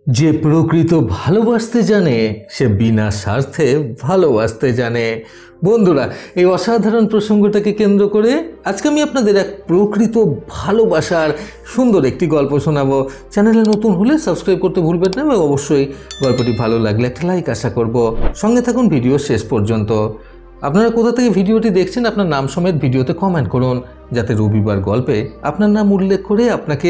যে প্রকৃত ভালোবাসতে জানে সে বিনা স্বার্থে ভালোবাসতে জানে। বন্ধুরা, এই অসাধারণ প্রসঙ্গটাকে কেন্দ্র করে আজকে আমি আপনাদের এক প্রকৃত ভালোবাসার সুন্দর একটি গল্প শোনাবো। চ্যানেলে নতুন হলে সাবস্ক্রাইব করতে ভুলবেন না এবং অবশ্যই গল্পটি ভালো লাগলে একটা লাইক আশা করব। সঙ্গে থাকুন ভিডিও শেষ পর্যন্ত। আপনারা কোথা থেকে ভিডিওটি দেখছেন আপনার নাম সমেত ভিডিওতে কমেন্ট করুন, যাতে রবিবার গল্পে আপনার নাম উল্লেখ করে আপনাকে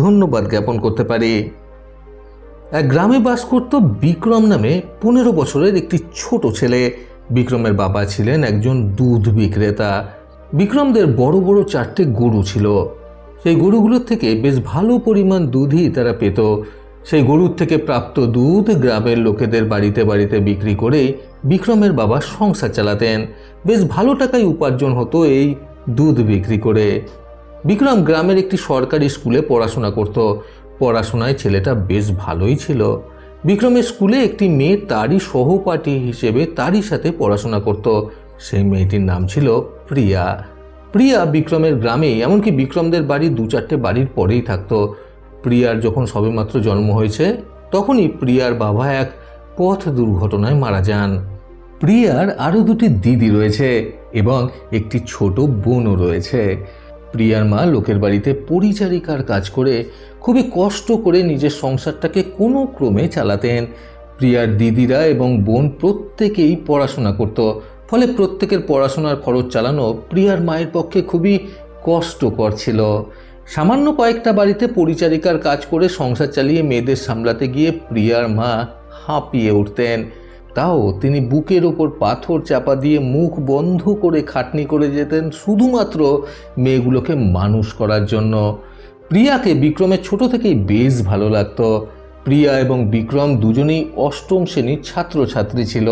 ধন্যবাদ জ্ঞাপন করতে পারি। এক গ্রামে বাস করত বিক্রম নামে 15 বছরের একটি ছোট ছেলে। বিক্রমের বাবা ছিলেন একজন দুধ বিক্রেতা। বিক্রমদের বড় বড় 4টে গরু ছিল। সেই গরুগুলোর থেকে বেশ ভালো পরিমাণ দুধই তারা পেত। সেই গরুর থেকে প্রাপ্ত দুধ গ্রামের লোকেদের বাড়িতে বাড়িতে বিক্রি করে বিক্রমের বাবা সংসার চালাতেন। বেশ ভালো টাকায় উপার্জন হতো এই দুধ বিক্রি করে। বিক্রম গ্রামের একটি সরকারি স্কুলে পড়াশোনা করত। পড়াশোনায় ছেলেটা বেশ ভালোই ছিল। বিক্রমের স্কুলে একটি মেয়ে তারই সহপাঠী হিসেবে তারই সাথে পড়াশোনা করত। সেই মেয়েটির নাম ছিল প্রিয়া। প্রিয়া বিক্রমের গ্রামে, এমনকি বিক্রমদের বাড়ি 2-4টে বাড়ির পরেই থাকতো। প্রিয়ার যখন সবেমাত্র জন্ম হয়েছে তখনই প্রিয়ার বাবা এক পথ দুর্ঘটনায় মারা যান। প্রিয়ার আরও 2টি দিদি রয়েছে এবং একটি ছোট বোনও রয়েছে। প্রিয়ার মা লোকের বাড়িতে পরিচারিকার কাজ করে খুবই কষ্ট করে নিজের সংসারটাকে কোনো ক্রমে চালাতেন। প্রিয়ার দিদিরা এবং বোন প্রত্যেকেই পড়াশোনা করত, ফলে প্রত্যেকের পড়াশোনার খরচ চালানো প্রিয়ার মায়ের পক্ষে খুবই কষ্টকর ছিল। সামান্য কয়েকটা বাড়িতে পরিচারিকার কাজ করে সংসার চালিয়ে মেয়েদের সামলাতে গিয়ে প্রিয়ার মা হাঁপিয়ে উঠতেন। তাও তিনি বুকের ওপর পাথর চাপা দিয়ে মুখ বন্ধ করে খাটনি করে যেতেন শুধুমাত্র মেয়েগুলোকে মানুষ করার জন্য। প্রিয়াকে বিক্রমের ছোট থেকেই বেশ ভালো লাগতো। প্রিয়া এবং বিক্রম দুজনেই 8ম শ্রেণীর ছাত্রছাত্রী ছিল।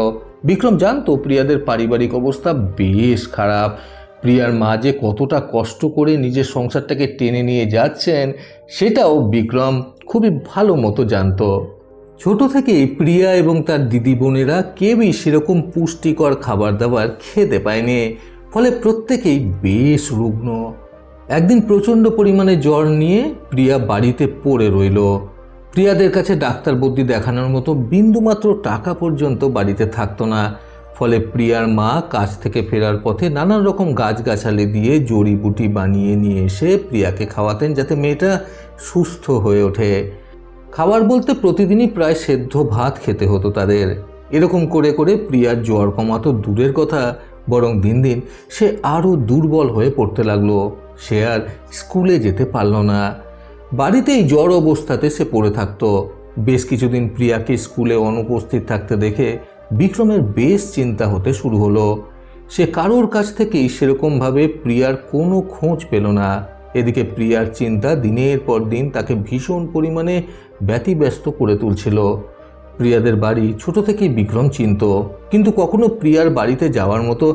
বিক্রম জানতো প্রিয়াদের পারিবারিক অবস্থা বেশ খারাপ। প্রিয়ার মা যে কতটা কষ্ট করে নিজের সংসারটাকে টেনে নিয়ে যাচ্ছেন সেটাও বিক্রম খুবই ভালো মতো জানতো। ছোট থেকেই প্রিয়া এবং তার দিদি বোনেরা কেউই সেরকম পুষ্টিকর খাবার দাবার খেতে পায়নি, ফলে প্রত্যেকেই বেশ রুগ্ন। একদিন প্রচণ্ড পরিমাণে জ্বর নিয়ে প্রিয়া বাড়িতে পড়ে রইল। প্রিয়াদের কাছে ডাক্তার বদ্যি দেখানোর মতো বিন্দুমাত্র টাকা পর্যন্ত বাড়িতে থাকতো না। ফলে প্রিয়ার মা কাজ থেকে ফেরার পথে নানান রকম গাছগাছালি দিয়ে জড়িবুটি বানিয়ে নিয়ে এসে প্রিয়াকে খাওয়াতেন, যাতে মেয়েটা সুস্থ হয়ে ওঠে। খাবার বলতে প্রতিদিনই প্রায় সেদ্ধ ভাত খেতে হতো তাদের। এরকম করে করে প্রিয়ার জ্বর কমাতো দূরের কথা, বরং দিন দিন সে আরও দুর্বল হয়ে পড়তে লাগলো। সে আর স্কুলে যেতে পারল না। বাড়িতেই জ্বর অবস্থাতে সে পড়ে থাকতো। বেশ কিছুদিন প্রিয়াকে স্কুলে অনুপস্থিত থাকতে দেখে বিক্রমের বেশ চিন্তা হতে শুরু হলো। সে কারোর কাছ থেকেই সেরকমভাবে প্রিয়ার কোনো খোঁজ পেল না। এদিকে প্রিয়ার চিন্তা দিনের পর দিন তাকে ভীষণ পরিমাণে ব্যতিব্যস্ত করে তুলছিল। প্রিয়াদের বাড়ি ছোট থেকেই বিক্রম চিনত, কিন্তু কখনো প্রিয়ার বাড়িতে যাওয়ার মতো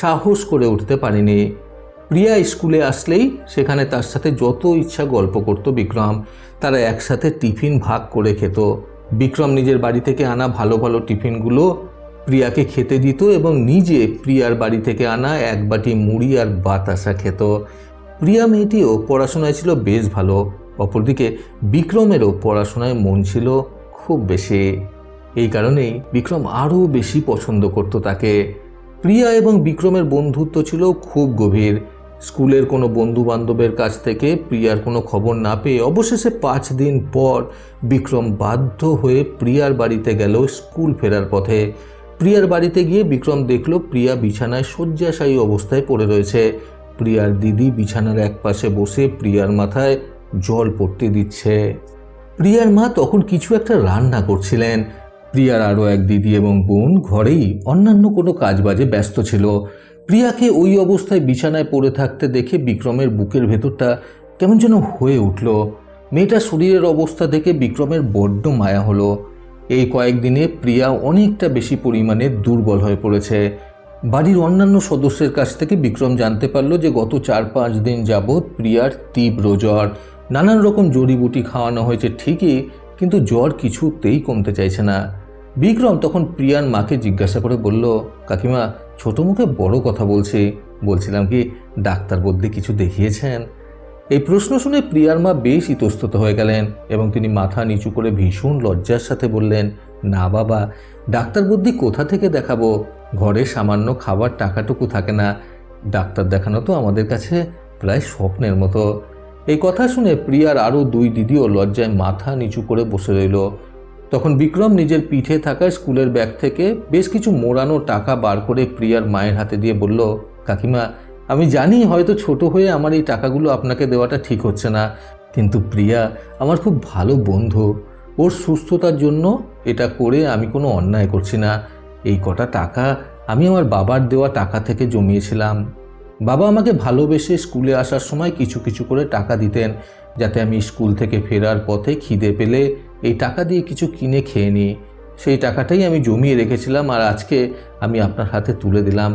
সাহস করে উঠতে পারেনি। প্রিয়া স্কুলে আসলেই সেখানে তার সাথে যত ইচ্ছা গল্প করত বিক্রম। তারা একসাথে টিফিন ভাগ করে খেত। বিক্রম নিজের বাড়ি থেকে আনা ভালো ভালো টিফিনগুলো প্রিয়াকে খেতে দিত এবং নিজে প্রিয়ার বাড়ি থেকে আনা এক বাটি মুড়ি আর বাতাসা খেত। প্রিয়া মেয়েটিও পড়াশোনায় ছিল বেশ ভালো। অপরদিকে বিক্রমেরও পড়াশোনায় মন ছিল খুব বেশি। এই কারণেই বিক্রম আরও বেশি পছন্দ করত তাকে। প্রিয়া এবং বিক্রমের বন্ধুত্ব ছিল খুব গভীর। স্কুলের কোনো বন্ধু বান্ধবের কাছ থেকে প্রিয়ার কোনো খবর না পেয়ে অবশেষে 5 দিন পর বিক্রম বাধ্য হয়ে প্রিয়ার বাড়িতে গেল স্কুল ফেরার পথে। প্রিয়ার বাড়িতে গিয়ে বিক্রম দেখল প্রিয়া বিছানায় শয্যাশায়ী অবস্থায় পড়ে রয়েছে। প্রিয়ার দিদি বিছানার এক পাশে বসে প্রিয়ার মাথায় জল পড়তে দিচ্ছে। প্রিয়ার মা তখন কিছু একটা রান্না করছিলেন। প্রিয়ার আরও এক দিদি এবং বোন ঘরেই অন্যান্য কোনো কাজবাজে ব্যস্ত ছিল। প্রিয়াকে ওই অবস্থায় বিছানায় পড়ে থাকতে দেখে বিক্রমের বুকের ভেতরটা কেমন যেন হয়ে উঠল। মেয়েটার শরীরের অবস্থা দেখে বিক্রমের বড্ড মায়া হলো। এই কয়েকদিনে প্রিয়া অনেকটা বেশি পরিমাণে দুর্বল হয়ে পড়েছে। বাড়ির অন্যান্য সদস্যের কাছ থেকে বিক্রম জানতে পারল যে গত 4-5 দিন যাবৎ প্রিয়ার তীব্র জ্বর। নানান রকম জড়িবুটি খাওয়ানো হয়েছে ঠিকই, কিন্তু জ্বর কিছুতেই কমতে চাইছে না। বিক্রম তখন প্রিয়ার মাকে জিজ্ঞাসা করে বলল, কাকিমা, ছোট মুখে বড় কথা বলছিলাম কি ডাক্তার বদ্যি কিছু দেখিয়েছেন? এই প্রশ্ন শুনে প্রিয়ার মা বেশ ইতস্তত হয়ে গেলেন এবং তিনি মাথা নিচু করে ভীষণ লজ্জার সাথে বললেন, না বাবা, ডাক্তার বুদ্ধি কোথা থেকে দেখাবো? ঘরে সামান্য খাবার টাকাটুকু থাকে না। ডাক্তার দেখানো তো আমাদের কাছে প্রায় স্বপ্নের মতো। এই কথা শুনে প্রিয়ার আরও দুই দিদিও লজ্জায় মাথা নিচু করে বসে রইল। তখন বিক্রম নিজের পিঠে থাকা স্কুলের ব্যাগ থেকে বেশ কিছু মোড়ানো টাকা বার করে প্রিয়ার মায়ের হাতে দিয়ে বলল, কাকিমা, আমি জানি হয়তো ছোট হয়ে আমার এই টাকাগুলো আপনাকে দেওয়াটা ঠিক হচ্ছে না, কিন্তু প্রিয়া আমার খুব ভালো বন্ধু, ওর সুস্থতার জন্য এটা করে আমি কোনো অন্যায় করছি না। এই কটা টাকা আমি আমার বাবার দেওয়া টাকা থেকে জমিয়েছিলাম। বাবা আমাকে ভালোবেসে স্কুলে আসার সময় কিছু কিছু করে টাকা দিতেন, যাতে আমি স্কুল থেকে ফেরার পথে খিদে পেলে এই টাকা দিয়ে কিছু কিনে খেয়ে নিই। সেই টাকাটাই আমি জমিয়ে রেখেছিলাম, আর আজকে আমি আপনার হাতে তুলে দিলাম।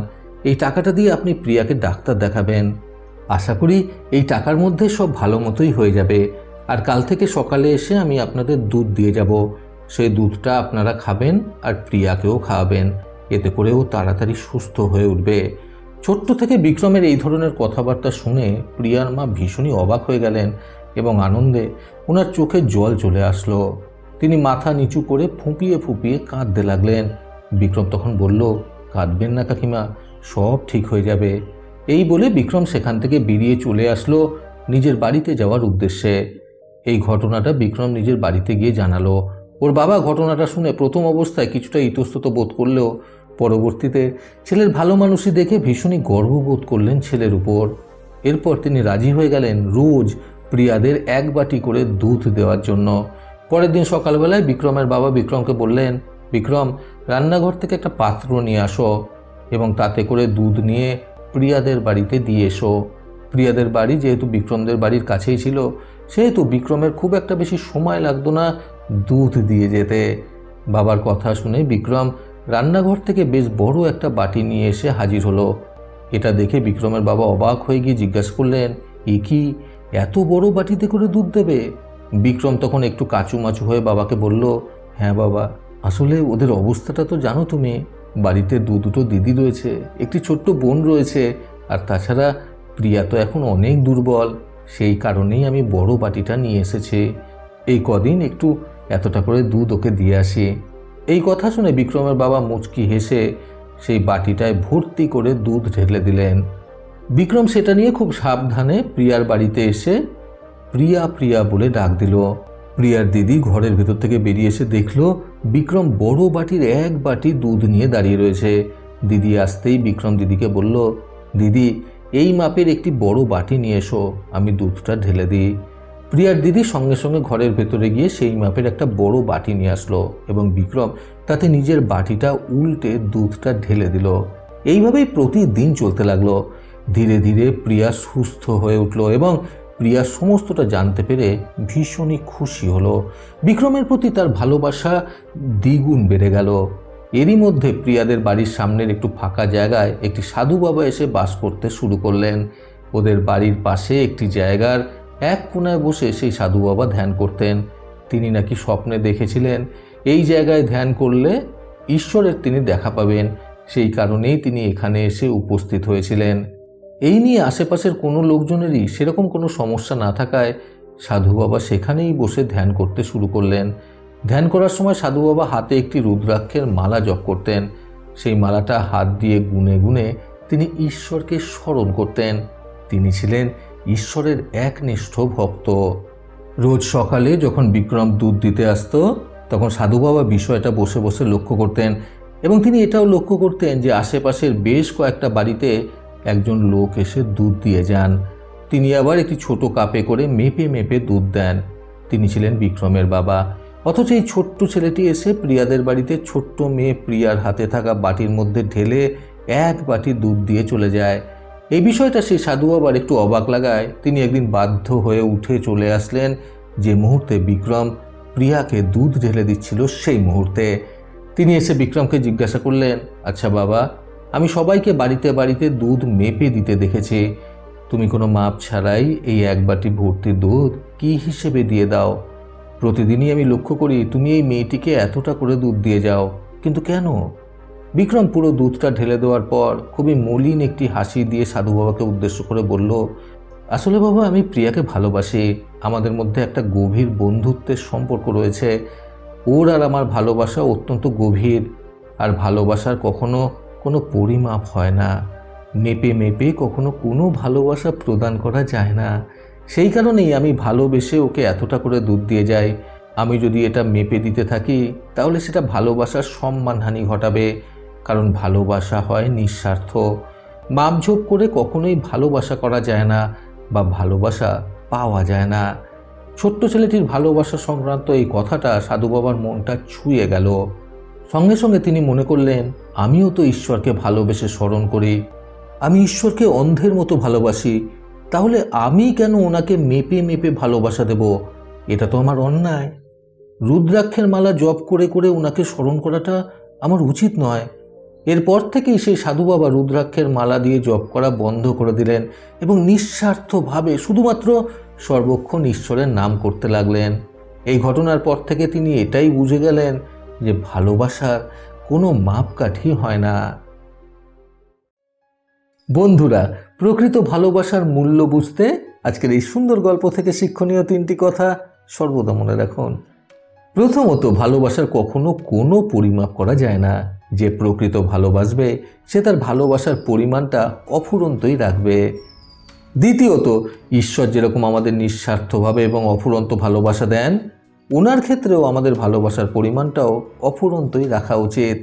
এই টাকাটা দিয়ে আপনি প্রিয়াকে ডাক্তার দেখাবেন। আশা করি এই টাকার মধ্যে সব ভালো মতোই হয়ে যাবে। আর কাল থেকে সকালে এসে আমি আপনাদের দুধ দিয়ে যাব। সেই দুধটা আপনারা খাবেন আর প্রিয়াকেও খাওয়াবেন, এতে করেও তাড়াতাড়ি সুস্থ হয়ে উঠবে। ছোট্ট থেকে বিক্রমের এই ধরনের কথাবার্তা শুনে প্রিয়ার মা ভীষণই অবাক হয়ে গেলেন এবং আনন্দে ওনার চোখে জল চলে আসলো। তিনি মাথা নিচু করে ফুঁপিয়ে ফুঁপিয়ে কাঁদতে লাগলেন। বিক্রম তখন বলল, কাঁদবেন না কাকিমা, সব ঠিক হয়ে যাবে। এই বলে বিক্রম সেখান থেকে বেরিয়ে চলে আসলো নিজের বাড়িতে যাওয়ার উদ্দেশ্যে। এই ঘটনাটা বিক্রম নিজের বাড়িতে গিয়ে জানালো। ওর বাবা ঘটনাটা শুনে প্রথম অবস্থায় কিছুটা ইতস্তত বোধ করলেও পরবর্তীতে ছেলের ভালো মানুষই দেখে ভীষণই গর্ববোধ করলেন ছেলের উপর। এরপর তিনি রাজি হয়ে গেলেন রোজ প্রিয়াদের এক বাটি করে দুধ দেওয়ার জন্য। পরের দিন সকালবেলায় বিক্রমের বাবা বিক্রমকে বললেন, বিক্রম, রান্নাঘর থেকে একটা পাত্র নিয়ে আসো এবং তাতে করে দুধ নিয়ে প্রিয়াদের বাড়িতে দিয়ে এসো। প্রিয়াদের বাড়ি যেহেতু বিক্রমদের বাড়ির কাছেই ছিল, সেহেতু বিক্রমের খুব একটা বেশি সময় লাগতো না দুধ দিয়ে যেতে। বাবার কথা শুনে বিক্রম রান্নাঘর থেকে বেশ বড় একটা বাটি নিয়ে এসে হাজির হলো। এটা দেখে বিক্রমের বাবা অবাক হয়ে গিয়ে জিজ্ঞাসা করলেন, এ কি, এত বড় বাটিতে করে দুধ দেবে? বিক্রম তখন একটু কাচুমাচু হয়ে বাবাকে বলল, হ্যাঁ বাবা, আসলে ওদের অবস্থাটা তো জানো তুমি। বাড়িতে দুটো দিদি রয়েছে, একটি ছোট্ট বোন রয়েছে, আর তাছাড়া প্রিয়া তো এখন অনেক দুর্বল। সেই কারণেই আমি বড় বাটিটা নিয়ে এসেছি। এই কদিন একটু এতটা করে দুধ ওকে দিয়ে আসি। এই কথা শুনে বিক্রমের বাবা মুচকি হেসে সেই বাটিটায় ভর্তি করে দুধ ঢেলে দিলেন। বিক্রম সেটা নিয়ে খুব সাবধানে প্রিয়ার বাড়িতে এসে প্রিয়া প্রিয়া বলে ডাক দিল। প্রিয়ার দিদি ঘরের ভেতর থেকে বেরিয়ে এসে দেখল বিক্রম বড় বাটির এক বাটি দুধ নিয়ে দাঁড়িয়ে রয়েছে। দিদি আসতেই বিক্রম দিদিকে বলল, দিদি, এই মাপের একটি বড় বাটি নিয়ে এসো, আমি দুধটা ঢেলে দিই। প্রিয়ার দিদি সঙ্গে সঙ্গে ঘরের ভেতরে গিয়ে সেই মাপের একটা বড় বাটি নিয়ে আসলো এবং বিক্রম তাতে নিজের বাটিটা উল্টে দুধটা ঢেলে দিল। এইভাবেই প্রতিদিন চলতে লাগলো। ধীরে ধীরে প্রিয়া সুস্থ হয়ে উঠল এবং প্রিয়া সমস্তটা জানতে পেরে ভীষণই খুশি হলো। বিক্রমের প্রতি তার ভালোবাসা দ্বিগুণ বেড়ে গেল। এরই মধ্যে প্রিয়াদের বাড়ির সামনের একটু ফাঁকা জায়গায় একটি সাধু বাবা এসে বাস করতে শুরু করলেন। ওদের বাড়ির পাশে একটি জায়গার এক কোণায় বসে সেই সাধু বাবা ধ্যান করতেন। তিনি নাকি স্বপ্নে দেখেছিলেন এই জায়গায় ধ্যান করলে ঈশ্বরের তিনি দেখা পাবেন, সেই কারণেই তিনি এখানে এসে উপস্থিত হয়েছিলেন। এই নিয়ে আশেপাশের কোনো লোকজনেরই সেরকম কোনো সমস্যা না থাকায় সাধু বাবা সেখানেই বসে ধ্যান করতে শুরু করলেন। ধ্যান করার সময় সাধু বাবা হাতে একটি রুদ্রাক্ষের মালা জপ করতেন। সেই মালাটা হাত দিয়ে গুনে গুনে তিনি ঈশ্বরকে স্মরণ করতেন। তিনি ছিলেন ঈশ্বরের একনিষ্ঠ ভক্ত। রোজ সকালে যখন বিক্রম দুধ দিতে আসতো তখন সাধু বাবা বিষয়টা বসে বসে লক্ষ্য করতেন এবং তিনি এটাও লক্ষ্য করতেন যে আশেপাশের বেশ কয়েকটা বাড়িতে একজন লোক এসে দুধ দিয়ে যান। তিনি আবার একটি ছোট কাপে করে মেপে মেপে দুধ দেন। তিনি ছিলেন বিক্রমের বাবা। অথচ এই ছোট্ট ছেলেটি এসে প্রিয়াদের বাড়িতে ছোট্ট মেয়ে প্রিয়ার হাতে থাকা বাটির মধ্যে ঢেলে এক বাটি দুধ দিয়ে চলে যায়। এই বিষয়টা সেই সাধু বাবার একটু অবাক লাগায় তিনি একদিন বাধ্য হয়ে উঠে চলে আসলেন যে মুহূর্তে বিক্রম প্রিয়াকে দুধ ঢেলে দিচ্ছিল সেই মুহূর্তে। তিনি এসে বিক্রমকে জিজ্ঞাসা করলেন, আচ্ছা বাবা, আমি সবাইকে বাড়িতে বাড়িতে দুধ মেপে দিতে দেখেছি, তুমি কোনো মাপ ছাড়াই এই এক বাটি ভর্তি দুধ কি হিসেবে দিয়ে দাও? প্রতিদিনই আমি লক্ষ্য করি তুমি এই মেয়েটিকে এতটা করে দুধ দিয়ে যাও, কিন্তু কেন? বিক্রম পুরো দুধটা ঢেলে দেওয়ার পর খুবই মলিন একটি হাসি দিয়ে সাধু বাবাকে উদ্দেশ্য করে বলল, আসলে বাবা, আমি প্রিয়াকে ভালোবাসি। আমাদের মধ্যে একটা গভীর বন্ধুত্বের সম্পর্ক রয়েছে। ওর আর আমার ভালোবাসা অত্যন্ত গভীর। আর ভালোবাসার কখনো কোনো পরিমাপ হয় না। মেপে মেপে কখনো কোনো ভালোবাসা প্রদান করা যায় না। সেই কারণেই আমি ভালোবেসে ওকে এতটা করে দুধ দিয়ে যাই। আমি যদি এটা মেপে দিতে থাকি তাহলে সেটা ভালোবাসার সম্মানহানি ঘটাবে। কারণ ভালোবাসা হয় নিঃস্বার্থ। মাপঝোপ করে কখনোই ভালোবাসা করা যায় না বা ভালোবাসা পাওয়া যায় না। ছোট্ট ছেলেটির ভালোবাসা সংক্রান্ত এই কথাটা সাধু বাবার মনটা ছুঁয়ে গেল। সঙ্গে সঙ্গে তিনি মনে করলেন, আমিও তো ঈশ্বরকে ভালোবেসে স্মরণ করি। আমি ঈশ্বরকে অন্ধের মতো ভালোবাসি। তাহলে আমি কেন ওনাকে মেপে মেপে ভালোবাসা দেব? এটা তো আমার অন্যায়। রুদ্রাক্ষের মালা জপ করে করে ওনাকে স্মরণ করাটা আমার উচিত নয়। এরপর থেকেই সেই সাধু বাবা রুদ্রাক্ষের মালা দিয়ে জপ করা বন্ধ করে দিলেন এবং নিঃস্বার্থভাবে শুধুমাত্র সর্বক্ষণ ঈশ্বরের নাম করতে লাগলেন। এই ঘটনার পর থেকে তিনি এটাই বুঝে গেলেন যে ভালোবাসার কোনো মাপকাঠি হয় না। বন্ধুরা, প্রকৃত ভালোবাসার মূল্য বুঝতে আজকের এই সুন্দর গল্প থেকে শিক্ষণীয় 3টি কথা সর্বদা মনে রাখুন। প্রথমত, ভালোবাসার কখনো কোনো পরিমাপ করা যায় না। যে প্রকৃত ভালোবাসবে সে তার ভালোবাসার পরিমাণটা অফুরন্তই রাখবে। দ্বিতীয়ত, ঈশ্বর যেরকম আমাদের নিঃস্বার্থভাবে এবং অফুরন্ত ভালোবাসা দেন, ওনার ক্ষেত্রেও আমাদের ভালোবাসার পরিমাণটাও অফুরন্তই রাখা উচিত।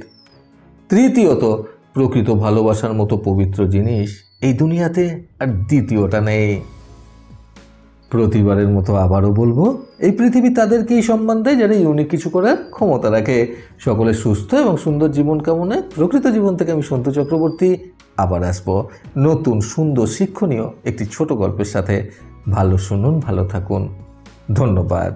তৃতীয়ত, প্রকৃত ভালোবাসার মতো পবিত্র জিনিস এই দুনিয়াতে আর দ্বিতীয়টা নেই। প্রতিবারের মতো আবারও বলবো, এই পৃথিবী তাদেরকেই সম্মান দেয় যারা ইউনিক কিছু করার ক্ষমতা রাখে। সকলের সুস্থ এবং সুন্দর জীবন কামনায় প্রকৃত জীবন থেকে আমি সন্তু চক্রবর্তী আবার আসবো নতুন সুন্দর শিক্ষণীয় একটি ছোট গল্পের সাথে। ভালো শুনুন, ভালো থাকুন। ধন্যবাদ।